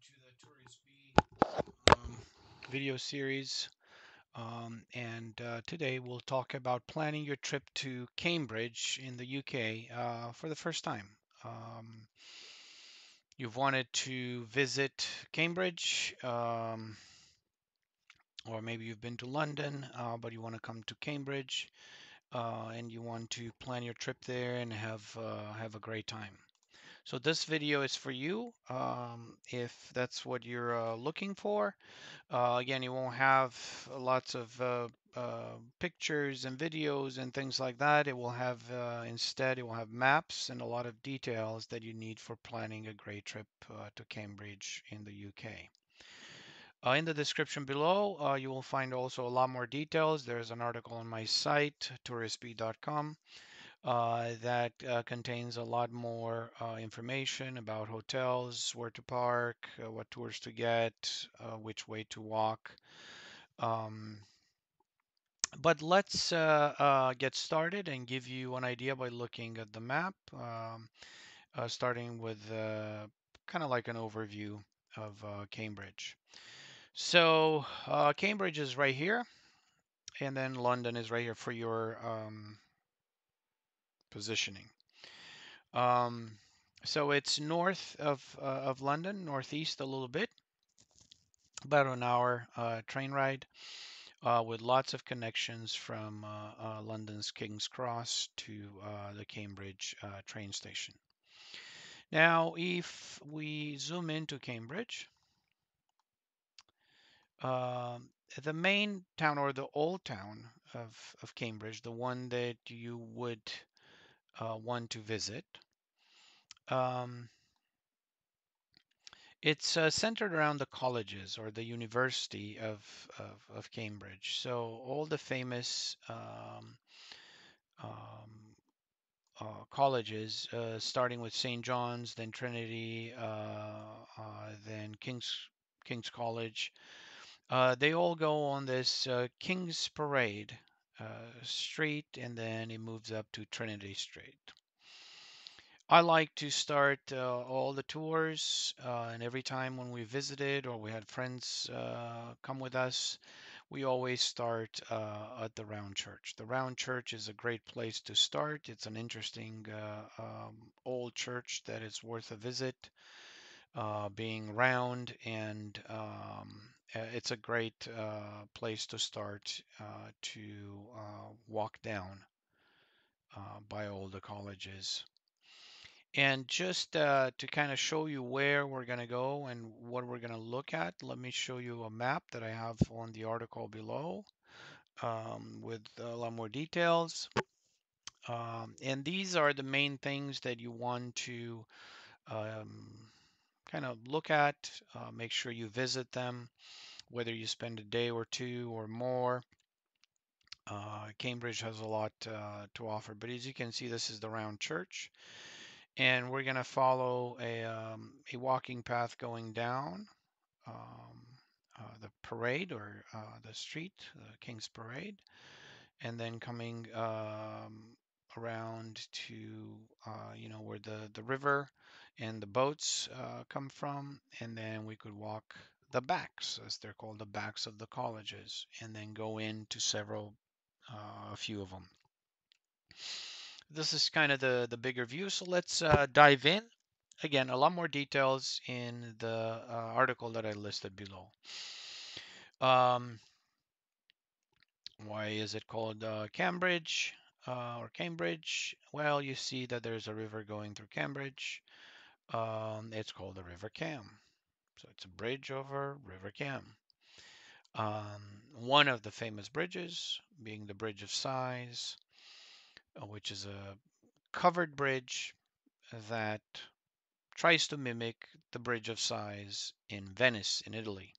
to the Tourist B video series. And today we'll talk about planning your trip to Cambridge in the UK for the first time. Um, you've wanted to visit Cambridge, or maybe you've been to London, but you want to come to Cambridge, and you want to plan your trip there and have a great time. So this video is for you, if that's what you're looking for. Again, you won't have lots of pictures and videos and things like that. It will have instead, it will have maps and a lot of details that you need for planning a great trip to Cambridge in the UK. In the description below, you will find also a lot more details. There's an article on my site, touristb.com, that contains a lot more information about hotels, where to park, what tours to get, which way to walk. Um, but let's get started and give you an idea by looking at the map, starting with kind of like an overview of Cambridge. So Cambridge is right here, and then London is right here for your positioning. Um, so it's north of London, northeast a little bit, about an hour train ride, with lots of connections from London's King's Cross to the Cambridge train station. Now, if we zoom into Cambridge, um, the main town or the old town of Cambridge, the one that you would want to visit, um, it's centered around the colleges or the University of Cambridge. So all the famous um, colleges, starting with St. John's, then Trinity, then King's College, they all go on this King's Parade Street, and then it moves up to Trinity Street. I like to start all the tours, and every time when we visited or we had friends come with us, we always start at the Round Church. The Round Church is a great place to start. It's an interesting old church that is worth a visit, being round, and it's a great place to start to walk down by all the colleges. And just to kind of show you where we're going to go and what we're going to look at, let me show you a map that I have on the article below, with a lot more details. And these are the main things that you want to um, kind of look at, make sure you visit them, whether you spend a day or two or more. Cambridge has a lot to offer, but as you can see, this is the round church. And we're going to follow a walking path going down um, the parade or the street, King's Parade, and then coming around to where the river and the boats come from, and then we could walk the backs, as they're called, the backs of the colleges, and then go into a few of them. This is kind of the bigger view, so let's dive in. Again, a lot more details in the article that I listed below. Um, why is it called Cambridge or Cambridge? Well, you see that there's a river going through Cambridge. It's called the River Cam. So it's a bridge over River Cam. One of the famous bridges being the Bridge of Sighs, which is a covered bridge that tries to mimic the Bridge of Sighs in Venice, in Italy.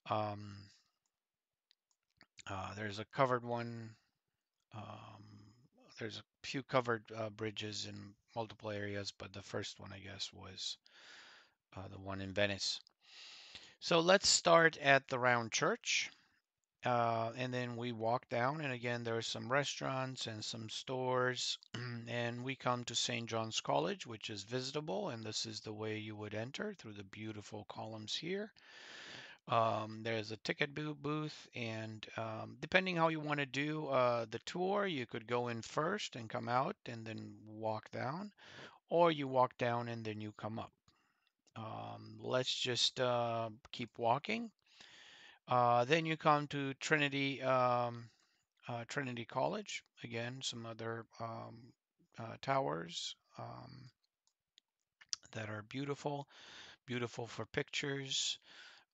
Um, there's a covered one. Um, there's a few covered bridges in multiple areas, but the first one, I guess, was the one in Venice. So let's start at the round church. And then we walk down, and again, there are some restaurants and some stores. And we come to St. John's College, which is visitable, and this is the way you would enter through the beautiful columns here. There's a ticket booth, and depending how you want to do the tour, you could go in first and come out and then walk down, or you walk down and then you come up. Let's just keep walking. Then you come to Trinity College. Again, some other towers that are beautiful, beautiful for pictures.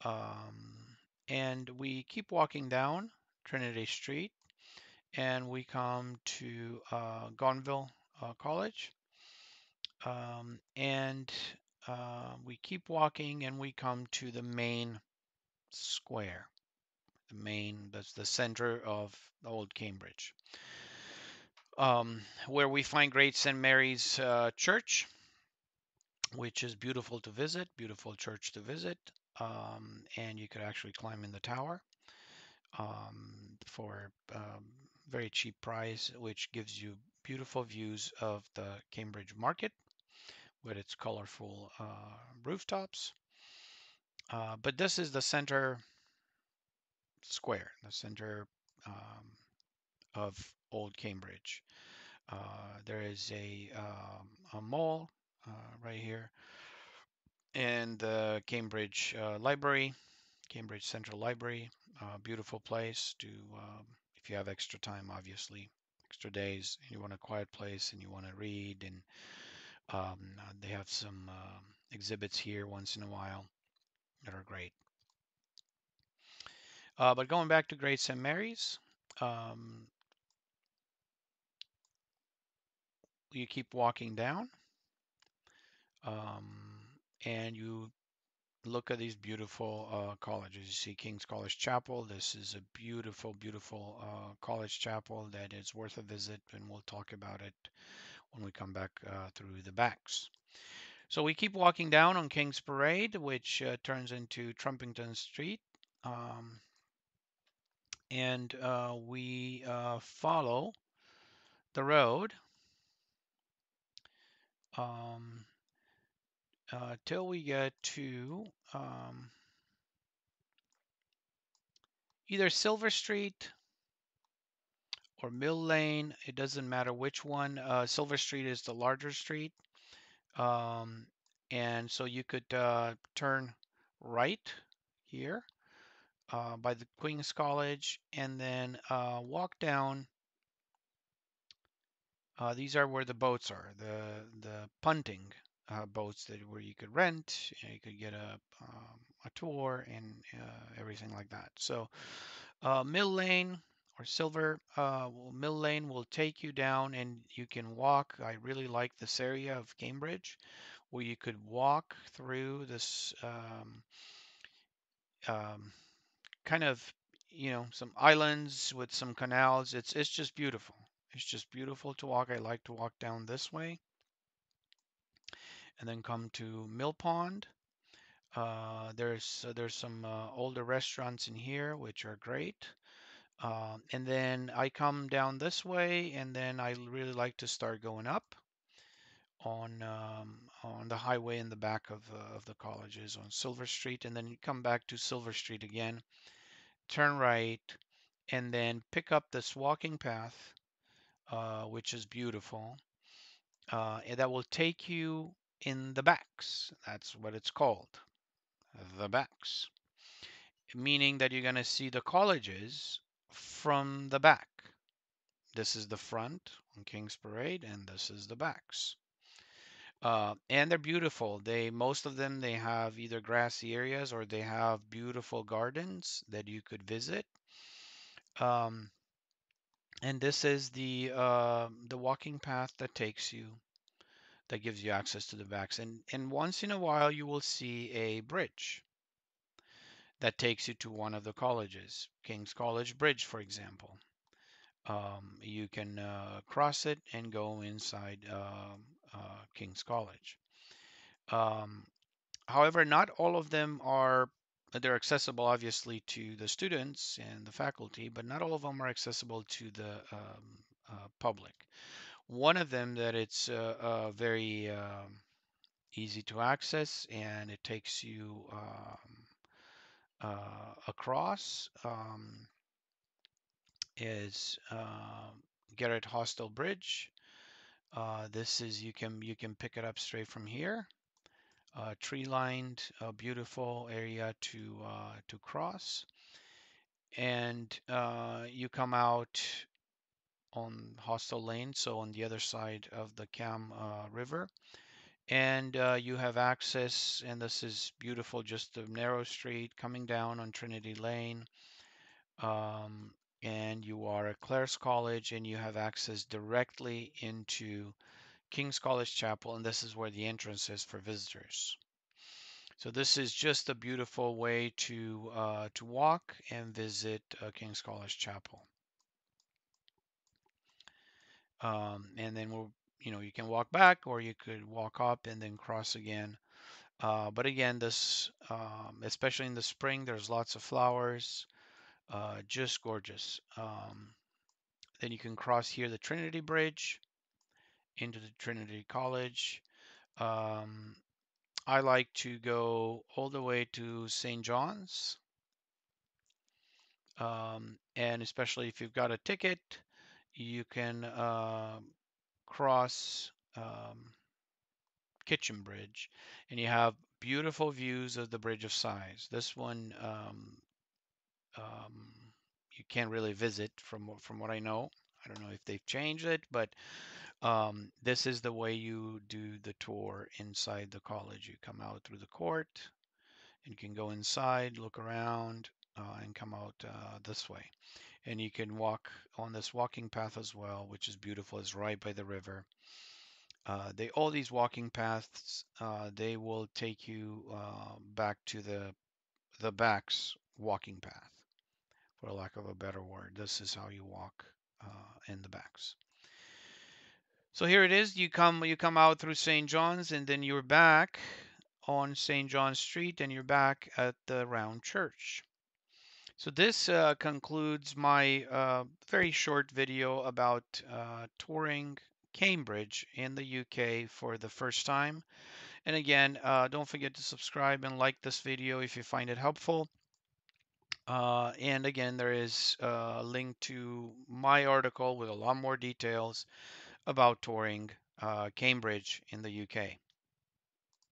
Um, and we keep walking down Trinity Street, and we come to Gonville College. And we keep walking, and we come to the main square. That's the center of Old Cambridge, where we find Great St. Mary's Church, which is beautiful to visit, beautiful church to visit. And you could actually climb in the tower for very cheap price, which gives you beautiful views of the Cambridge Market with its colorful rooftops. But this is the center square, the center of Old Cambridge. There is a mall right here, and the Cambridge Library, Cambridge Central Library. Beautiful place to, if you have extra time, obviously, extra days, and you want a quiet place and you want to read. And they have some exhibits here once in a while that are great. But going back to Great St. Mary's, um, you keep walking down, um, and you look at these beautiful colleges. You see King's College Chapel. This is a beautiful, beautiful college chapel that is worth a visit, and we'll talk about it when we come back through the backs. So we keep walking down on King's Parade, which turns into Trumpington Street, and we follow the road um, till we get to either Silver Street or Mill Lane. It doesn't matter which one. Silver Street is the larger street. Um, and so you could turn right here by the Queen's College and then walk down. These are where the boats are, the punting boats that where you could rent, you could get a tour and everything like that. So Mill Lane or Mill Lane will take you down and you can walk. I really like this area of Cambridge where you could walk through this um, kind of, some islands with some canals. It's just beautiful. It's just beautiful to walk. I like to walk down this way and then come to Mill Pond. There's some older restaurants in here which are great. And then I come down this way, and then I really like to start going up on the highway in the back of the colleges on Silver Street, and then you come back to Silver Street again, turn right, and then pick up this walking path, which is beautiful, and that will take you in the backs. That's what it's called, the backs, meaning that you're going to see the colleges from the back. This is the front on King's Parade, and this is the backs. And they're beautiful. Most of them, they have either grassy areas or they have beautiful gardens that you could visit. Um, and this is the walking path that takes you, that gives you access to the backs. And once in a while, you will see a bridge that takes you to one of the colleges, King's College Bridge, for example. You can cross it and go inside King's College. Um, However, not all of them are they're accessible obviously to the students and the faculty, but not all of them are accessible to the public. One of them that it's very easy to access, and it takes you across, is Garrett Hostel Bridge. This is you can pick it up straight from here. Tree-lined, beautiful area to cross, and you come out on Hostel Lane, so on the other side of the Cam River, and you have access. And this is beautiful, just a narrow street coming down on Trinity Lane, um, and you are at Clare's College, and you have access directly into King's College Chapel, and this is where the entrance is for visitors. So this is just a beautiful way to walk and visit King's College Chapel. And then you can walk back, or you could walk up and then cross again. But again, this, especially in the spring, there's lots of flowers, just gorgeous. Then you can cross here the Trinity Bridge into the Trinity College. Um, I like to go all the way to St. John's, and especially if you've got a ticket, you can cross Kitchen Bridge, and you have beautiful views of the Bridge of Sighs. This one um, you can't really visit from what I know. I don't know if they've changed it, but this is the way you do the tour inside the college. You come out through the court, and you can go inside, look around, and come out this way. And you can walk on this walking path as well, which is beautiful. It's right by the river. They all these walking paths, they will take you back to the backs walking path, for lack of a better word. This is how you walk in the backs. So here it is. You come out through St. John's, and then you're back on St. John's Street, and you're back at the Round Church. So this concludes my very short video about touring Cambridge in the UK for the first time. And again, don't forget to subscribe and like this video if you find it helpful. And again, there is a link to my article with a lot more details about touring Cambridge in the UK.